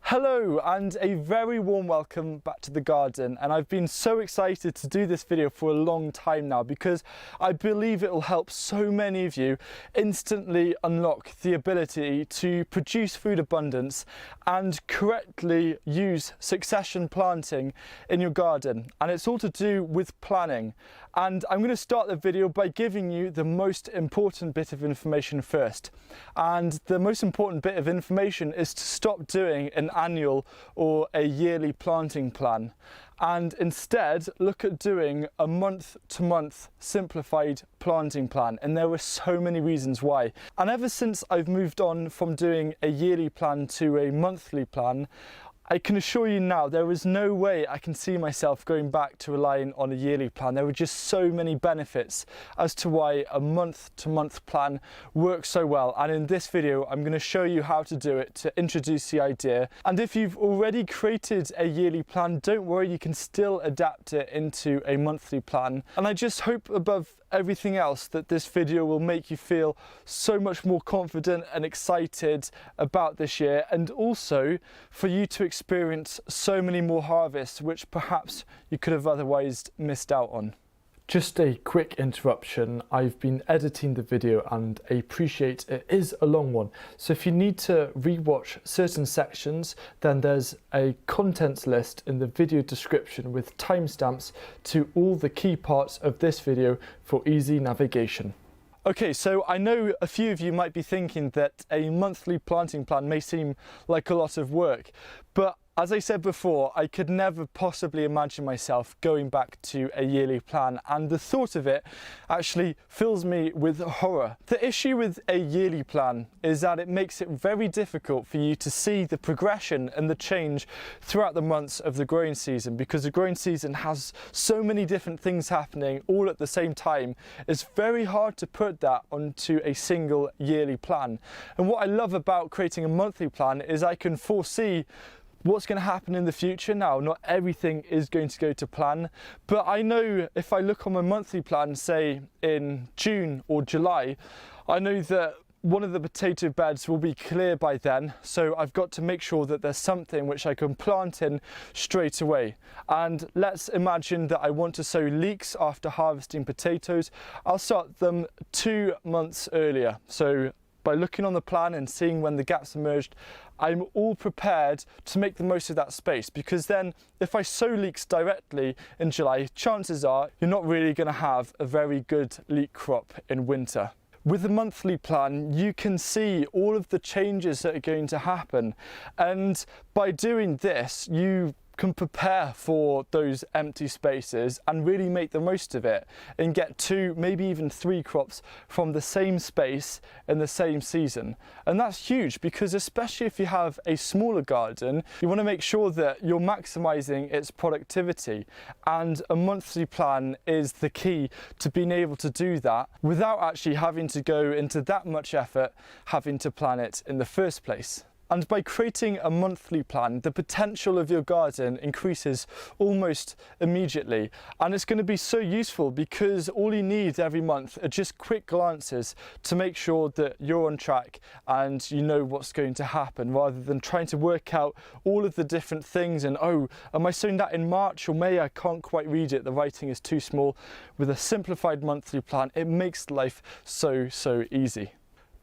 Hello and a very warm welcome back to the garden, and I've been so excited to do this video for a long time now because I believe it will help so many of you instantly unlock the ability to produce food abundance and correctly use succession planting in your garden. And it's all to do with planning, and I'm going to start the video by giving you the most important bit of information first. And the most important bit of information is to stop doing an annual or a yearly planting plan and instead look at doing a month-to-month simplified planting plan. And there were so many reasons why. And ever since I've moved on from doing a yearly plan to a monthly plan, I can assure you now there is no way I can see myself going back to relying on a yearly plan. There were just so many benefits as to why a month-to-month plan works so well. And in this video, I'm going to show you how to do it to introduce the idea. And if you've already created a yearly plan, don't worry, you can still adapt it into a monthly plan. And I just hope above everything else that this video will make you feel so much more confident and excited about this year, and also for you to experience so many more harvests which perhaps you could have otherwise missed out on. Just a quick interruption. I've been editing the video and I appreciate it is a long one. So if you need to rewatch certain sections, then there's a contents list in the video description with timestamps to all the key parts of this video for easy navigation. Okay, so I know a few of you might be thinking that a monthly planting plan may seem like a lot of work, but as I said before, I could never possibly imagine myself going back to a yearly plan, and the thought of it actually fills me with horror. The issue with a yearly plan is that it makes it very difficult for you to see the progression and the change throughout the months of the growing season, because the growing season has so many different things happening all at the same time. It's very hard to put that onto a single yearly plan. And what I love about creating a monthly plan is I can foresee what's going to happen in the future. Now, not everything is going to go to plan, but I know if I look on my monthly plan, say in June or July, I know that one of the potato beds will be clear by then, so I've got to make sure that there's something which I can plant in straight away. And let's imagine that I want to sow leeks after harvesting potatoes. I'll start them 2 months earlier. So by looking on the plan and seeing when the gaps emerged, I'm all prepared to make the most of that space, because then if I sow leeks directly in July, chances are you're not really going to have a very good leek crop in winter. With the monthly plan, you can see all of the changes that are going to happen, and by doing this, you can prepare for those empty spaces and really make the most of it and get 2, maybe even 3 crops from the same space in the same season. And that's huge, because especially if you have a smaller garden, you want to make sure that you're maximizing its productivity, and a monthly plan is the key to being able to do that without actually having to go into that much effort having to plan it in the first place. And by creating a monthly plan, the potential of your garden increases almost immediately. And it's going to be so useful because all you need every month are just quick glances to make sure that you're on track and you know what's going to happen, rather than trying to work out all of the different things and, oh, am I sowing that in March or May? I can't quite read it. The writing is too small. With a simplified monthly plan, it makes life so easy.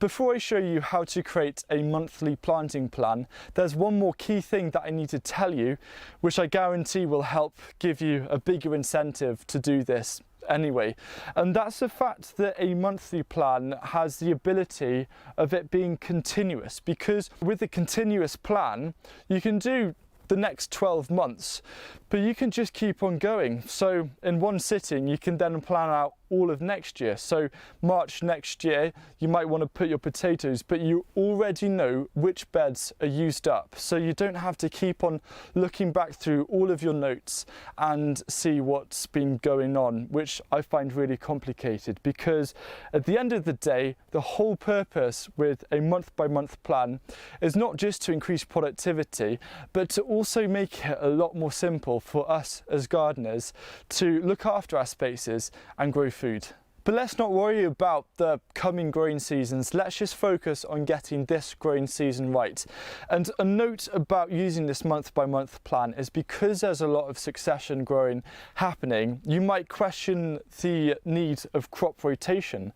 Before I show you how to create a monthly planting plan, there's one more key thing that I need to tell you, which I guarantee will help give you a bigger incentive to do this anyway. And that's the fact that a monthly plan has the ability of it being continuous, because with a continuous plan, you can do the next 12 months, but you can just keep on going. So in one sitting, you can then plan out all of next year. So March next year, you might want to put your potatoes, but you already know which beds are used up. So you don't have to keep on looking back through all of your notes and see what's been going on, which I find really complicated, because at the end of the day, the whole purpose with a month-by-month plan is not just to increase productivity, but to also make it a lot more simple for us as gardeners to look after our spaces and grow food. But let's not worry about the coming growing seasons. Let's just focus on getting this growing season right. And a note about using this month by month plan is because there's a lot of succession growing happening, you might question the need of crop rotation.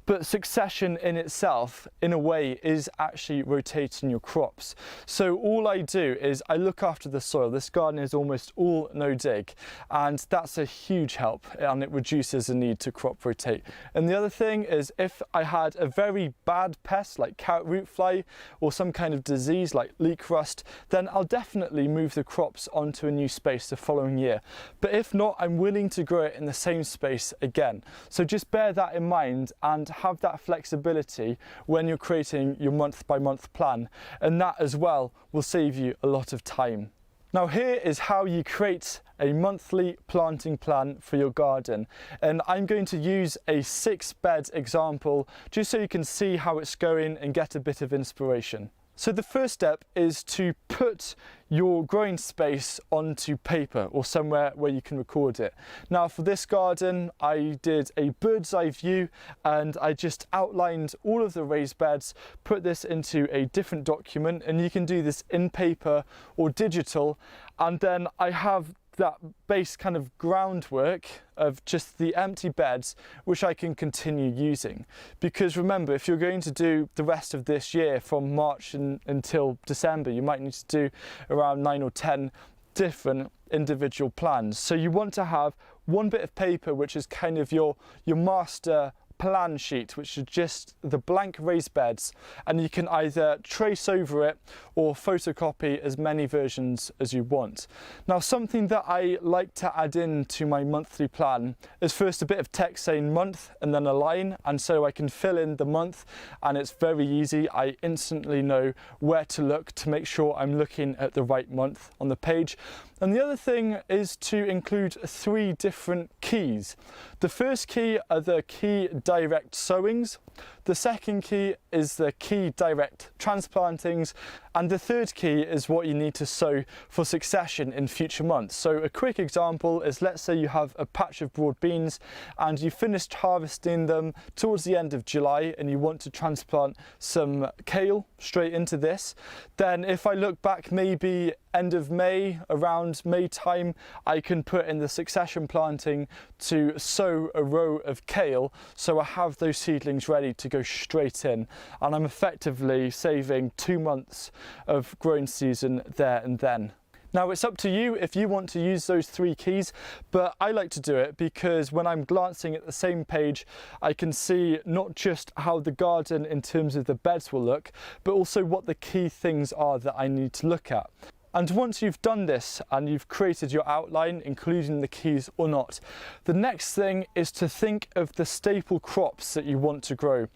But succession in itself, in a way, is actually rotating your crops. So all I do is I look after the soil. This garden is almost all no dig, and that's a huge help, and it reduces the need to crop rotate. And the other thing is, if I had a very bad pest like carrot root fly or some kind of disease like leek rust, then I'll definitely move the crops onto a new space the following year. But if not, I'm willing to grow it in the same space again. So just bear that in mind and have that flexibility when you're creating your month by month plan, and that as well will save you a lot of time. Now here is how you create a monthly planting plan for your garden, and I'm going to use a 6-bed example just so you can see how it's going and get a bit of inspiration. So the first step is to put your growing space onto paper or somewhere where you can record it. Now for this garden I did a bird's eye view and I just outlined all of the raised beds, put this into a different document, and you can do this in paper or digital, and then I have that base kind of groundwork of just the empty beds which I can continue using. Because remember, if you're going to do the rest of this year from March until December, you might need to do around 9 or 10 different individual plans. So you want to have one bit of paper which is kind of your master plan sheet, which is just the blank raised beds, and you can either trace over it or photocopy as many versions as you want. Now something that I like to add in to my monthly plan is first a bit of text saying month and then a line, and so I can fill in the month and it's very easy. I instantly know where to look to make sure I'm looking at the right month on the page. And the other thing is to include 3 different keys. The first key are the key direct sowings, the second key is the key direct transplantings, and the third key is what you need to sow for succession in future months. So a quick example is, let's say you have a patch of broad beans and you finished harvesting them towards the end of July and you want to transplant some kale straight into this. Then if I look back maybe end of May, around May time, I can put in the succession planting to sow a row of kale, so I have those seedlings ready to go straight in, and I'm effectively saving 2 months of growing season there and then. Now it's up to you if you want to use those 3 keys, but I like to do it because when I'm glancing at the same page, I can see not just how the garden in terms of the beds will look, but also what the key things are that I need to look at. And once you've done this and you've created your outline, including the keys or not, the next thing is to think of the staple crops that you want to grow.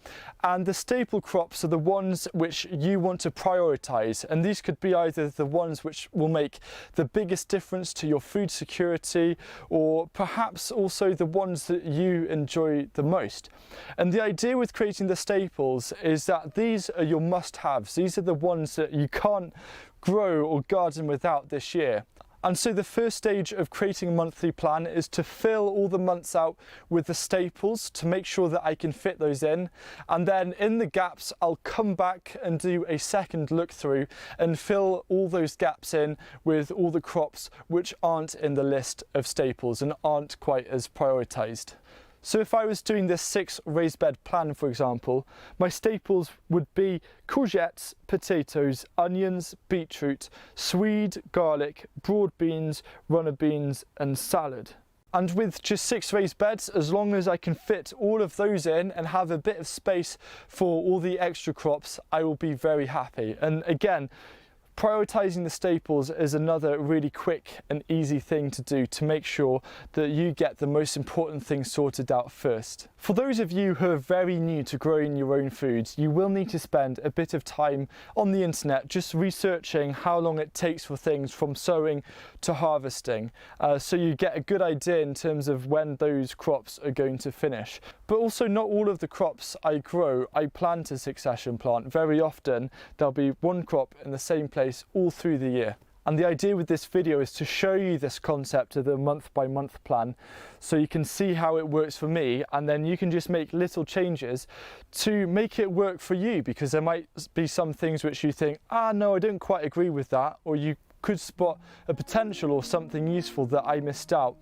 And the staple crops are the ones which you want to prioritize. And these could be either the ones which will make the biggest difference to your food security, or perhaps also the ones that you enjoy the most. And the idea with creating the staples is that these are your must-haves. These are the ones that you can't grow or garden without this year. And so the first stage of creating a monthly plan is to fill all the months out with the staples to make sure that I can fit those in. And then in the gaps, I'll come back and do a second look through and fill all those gaps in with all the crops which aren't in the list of staples and aren't quite as prioritized. So if I was doing this 6 raised bed plan, for example, my staples would be courgettes, potatoes, onions, beetroot, swede, garlic, broad beans, runner beans and salad. And with just 6 raised beds, as long as I can fit all of those in and have a bit of space for all the extra crops, I will be very happy. And again, prioritizing the staples is another really quick and easy thing to do to make sure that you get the most important things sorted out first. For those of you who are very new to growing your own foods, you will need to spend a bit of time on the internet just researching how long it takes for things from sowing to harvesting, so you get a good idea in terms of when those crops are going to finish. But also, not all of the crops I grow I plan to succession plant. Very often there'll be one crop in the same place all through the year. And the idea with this video is to show you this concept of the month by month plan so you can see how it works for me, and then you can just make little changes to make it work for you, because there might be some things which you think, no, I don't quite agree with that, or you could spot a potential or something useful that I missed out.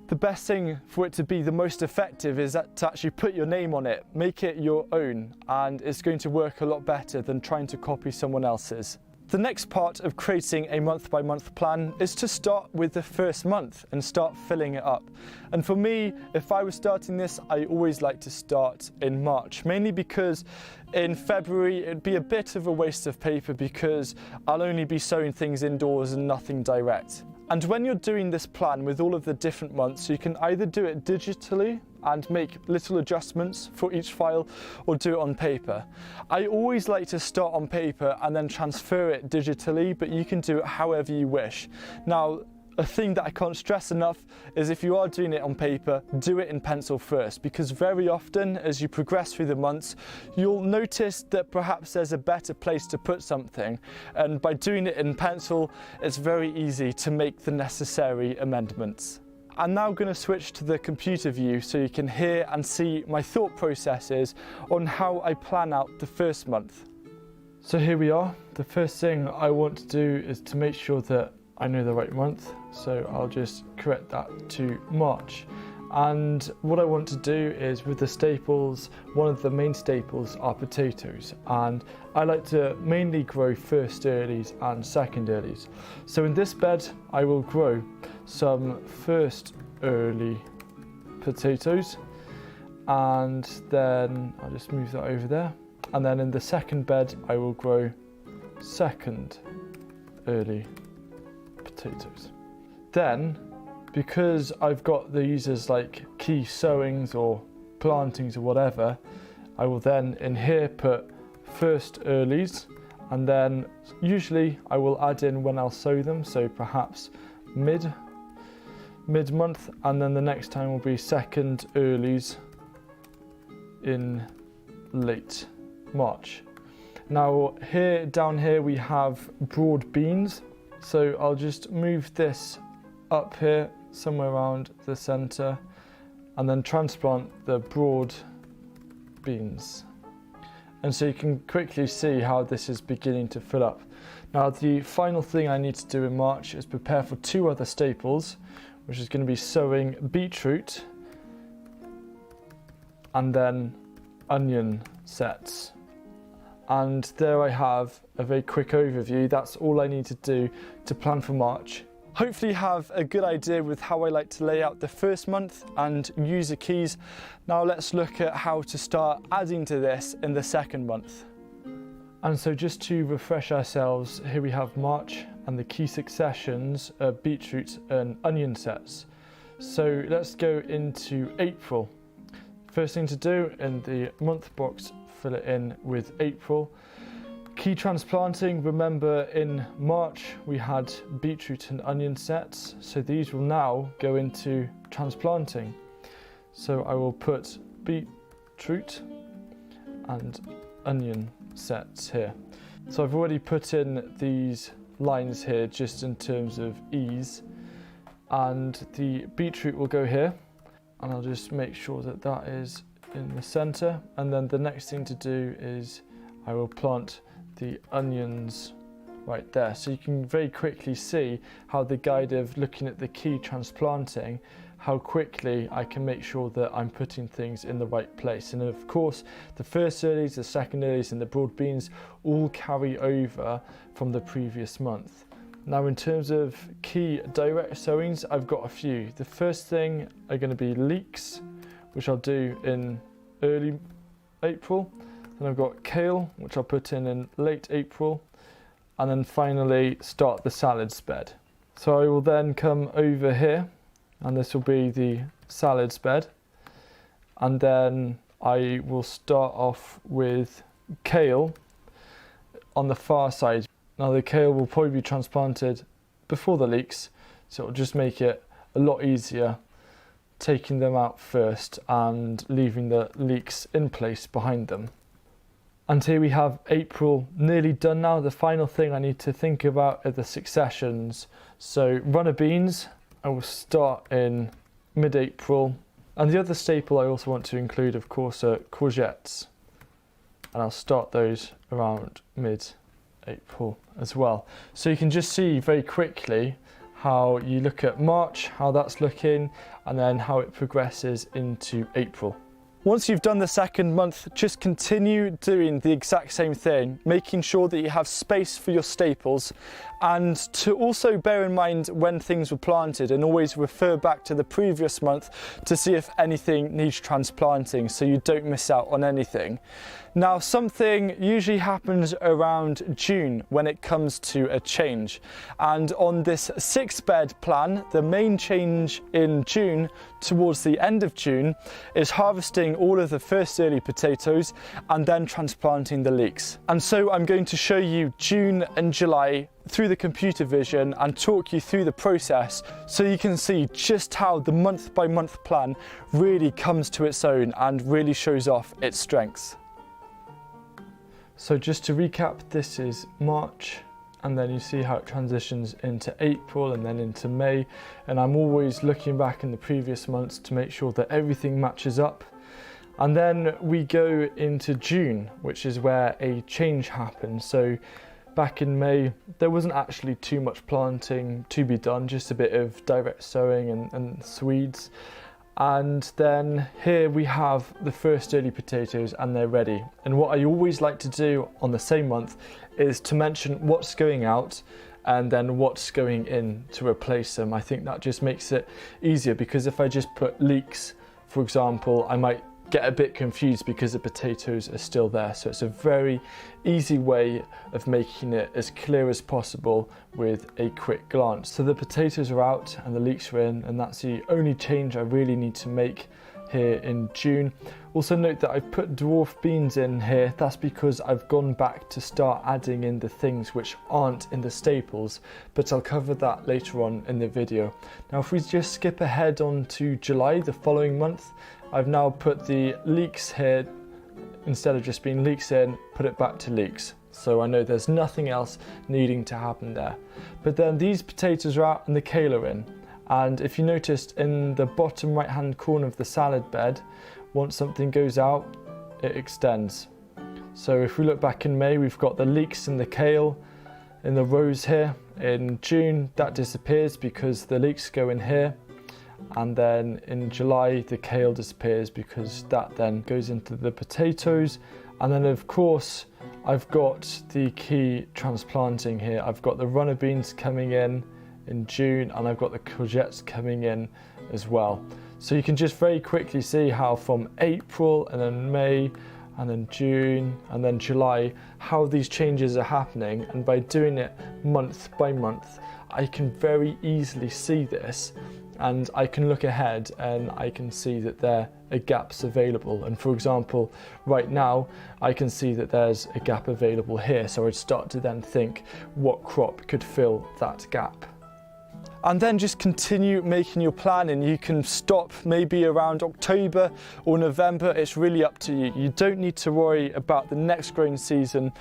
The best thing for it to be the most effective is to actually put your name on it, make it your own, and it's going to work a lot better than trying to copy someone else's. The next part of creating a month by month plan is to start with the first month and start filling it up. And for me, if I was starting this, I always like to start in March, mainly because in February it'd be a bit of a waste of paper because I'll only be sewing things indoors and nothing direct. And when you're doing this plan with all of the different months, you can either do it digitally and make little adjustments for each file, or do it on paper. I always like to start on paper and then transfer it digitally, but you can do it however you wish. Now, a thing that I can't stress enough is if you are doing it on paper, do it in pencil first, because very often as you progress through the months, you'll notice that perhaps there's a better place to put something, and by doing it in pencil, it's very easy to make the necessary amendments. I'm now going to switch to the computer view so you can hear and see my thought processes on how I plan out the first month. So here we are. The first thing I want to do is to make sure that I know the right month, so I'll just correct that to March. And what I want to do is, with the staples, one of the main staples are potatoes, and I like to mainly grow first earlies and second earlies. So in this bed I will grow some first early potatoes, and then I'll just move that over there, and then in the second bed I will grow second early potatoes. Then, because I've got these as like key sowings or plantings or whatever, I will then in here put first earlies, and then usually I will add in when I'll sow them, so perhaps mid-month, and then the next time will be second earlies in late March. Now down here we have broad beans, so I'll just move this up here somewhere around the center and then transplant the broad beans. And so you can quickly see how this is beginning to fill up. Now the final thing I need to do in March is prepare for two other staples, which is going to be sowing beetroot and then onion sets. And there I have a very quick overview. That's all I need to do to plan for March. Hopefully you have a good idea with how I like to lay out the first month and use the keys. Now let's look at how to start adding to this in the second month. And so just to refresh ourselves, here we have March, and the key successions are beetroot and onion sets. So let's go into April. First thing to do in the month box, fill it in with April. Key transplanting, remember in March we had beetroot and onion sets, so these will now go into transplanting. So I will put beetroot and onion sets here. So I've already put in these lines here just in terms of ease, and the beetroot will go here, and I'll just make sure that that is in the center, and then the next thing to do is I will plant the onions right there. So you can very quickly see how the guide of looking at the key transplanting, how quickly I can make sure that I'm putting things in the right place. And of course, the first earlies, the second earlies and the broad beans all carry over from the previous month. Now in terms of key direct sowings, I've got a few. The first thing are going to be leeks, which I'll do in early April. Then I've got kale, which I'll put in late April, and then finally start the salads bed. So I will then come over here, and this will be the salads bed, and then I will start off with kale on the far side. Now the kale will probably be transplanted before the leeks, so it'll just make it a lot easier taking them out first and leaving the leeks in place behind them. And here we have April nearly done now. The final thing I need to think about are the successions. So runner beans, I will start in mid-April. And the other staple I also want to include, of course, are courgettes. And I'll start those around mid-April as well. So you can just see very quickly how you look at March, how that's looking, and then how it progresses into April. Once you've done the second month, just continue doing the exact same thing, making sure that you have space for your staples, and to also bear in mind when things were planted and always refer back to the previous month to see if anything needs transplanting so you don't miss out on anything. Now, something usually happens around June when it comes to a change, and on this 6-bed plan, the main change in June towards the end of June is harvesting all of the first early potatoes and then transplanting the leeks. And so I'm going to show you June and July through the computer vision and talk you through the process so you can see just how the month by month plan really comes to its own and really shows off its strengths. So just to recap, this is March, and then you see how it transitions into April and then into May, and I'm always looking back in the previous months to make sure that everything matches up. And then we go into June, which is where a change happens. So back in May, there wasn't actually too much planting to be done, just a bit of direct sowing and weeds. And then here we have the first early potatoes and they're ready. And what I always like to do on the same month is to mention what's going out and then what's going in to replace them. I think that just makes it easier, because if I just put leeks, for example, I might get a bit confused because the potatoes are still there. So it's a very easy way of making it as clear as possible with a quick glance. So the potatoes are out and the leeks are in, and that's the only change I really need to make here in June. Also note that I've put dwarf beans in here. That's because I've gone back to start adding in the things which aren't in the staples, but I'll cover that later on in the video. Now if we just skip ahead on to July, the following month, I've now put the leeks here, instead of just being leeks in, put it back to leeks. So I know there's nothing else needing to happen there. But then these potatoes are out and the kale are in. And if you noticed in the bottom right hand corner of the salad bed, once something goes out, it extends. So if we look back in May, we've got the leeks and the kale in the rows here. In June, that disappears because the leeks go in here. And then in July, the kale disappears because that then goes into the potatoes. And then of course, I've got the key transplanting here. I've got the runner beans coming in June, and I've got the courgettes coming in as well. So you can just very quickly see how from April and then May and then June and then July, how these changes are happening. And by doing it month by month, I can very easily see this, and I can look ahead and I can see that there are gaps available. And for example, right now, I can see that there's a gap available here. So I'd start to then think what crop could fill that gap. And then just continue making your planning. You can stop maybe around October or November. It's really up to you. You don't need to worry about the next growing season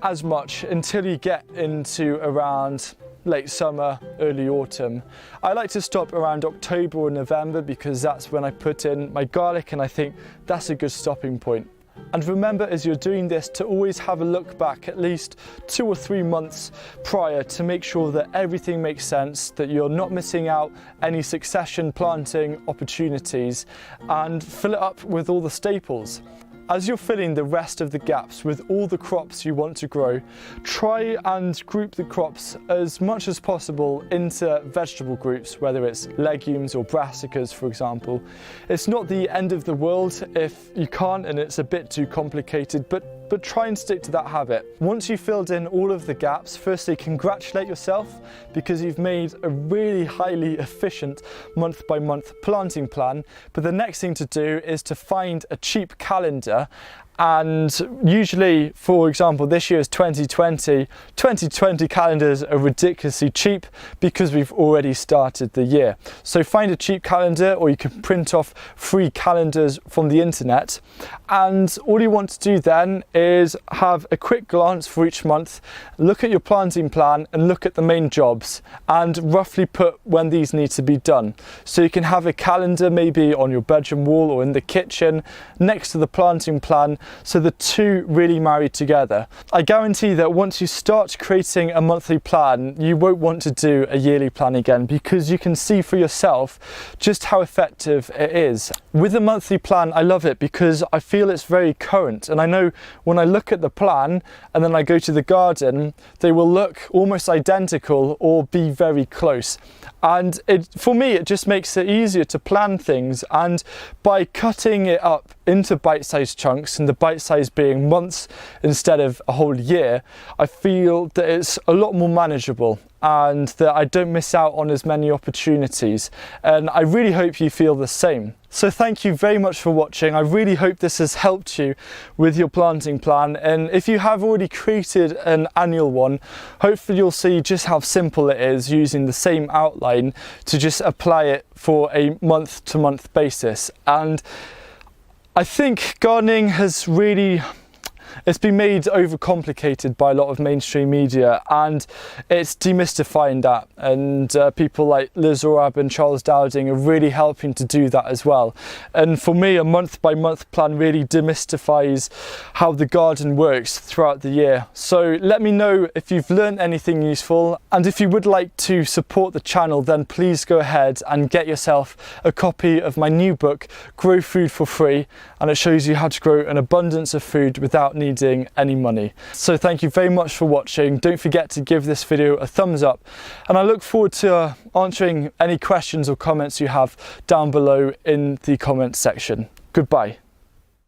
as much until you get into around late summer, early autumn. I like to stop around October or November because that's when I put in my garlic, and I think that's a good stopping point. And remember, as you're doing this, to always have a look back at least 2 or 3 months prior to make sure that everything makes sense, that you're not missing out any succession planting opportunities, and fill it up with all the staples. As you're filling the rest of the gaps with all the crops you want to grow, try and group the crops as much as possible into vegetable groups, whether it's legumes or brassicas, for example. It's not the end of the world if you can't and it's a bit too complicated, but try and stick to that habit. Once you've filled in all of the gaps, firstly, congratulate yourself because you've made a really highly efficient month-by-month planting plan. But the next thing to do is to find a cheap calendar And usually, for example, this year is 2020. 2020 calendars are ridiculously cheap because we've already started the year. So find a cheap calendar, or you can print off free calendars from the internet. And all you want to do then is have a quick glance for each month, look at your planting plan and look at the main jobs and roughly put when these need to be done. So you can have a calendar maybe on your bedroom wall or in the kitchen next to the planting plan, so the two really marry together. I guarantee that once you start creating a monthly plan, you won't want to do a yearly plan again, because you can see for yourself just how effective it is. With a monthly plan, I love it because I feel it's very current, and I know when I look at the plan and then I go to the garden, they will look almost identical or be very close. And for me, it just makes it easier to plan things, and by cutting it up into bite-sized chunks, and the bite size being months instead of a whole year, I feel that it's a lot more manageable and that I don't miss out on as many opportunities. And I really hope you feel the same. So thank you very much for watching. I really hope this has helped you with your planting plan. And if you have already created an annual one, hopefully you'll see just how simple it is using the same outline to just apply it for a month-to-month basis. And I think gardening has really, it's been made overcomplicated by a lot of mainstream media, and it's demystifying that, and people like Liz Orab and Charles Dowding are really helping to do that as well. And for me, a month-by-month plan really demystifies how the garden works throughout the year. So let me know if you've learned anything useful, and if you would like to support the channel, then please go ahead and get yourself a copy of my new book, Grow Food for Free, and it shows you how to grow an abundance of food without needing any money. So thank you very much for watching. Don't forget to give this video a thumbs up, and I look forward to answering any questions or comments you have down below in the comments section. Goodbye.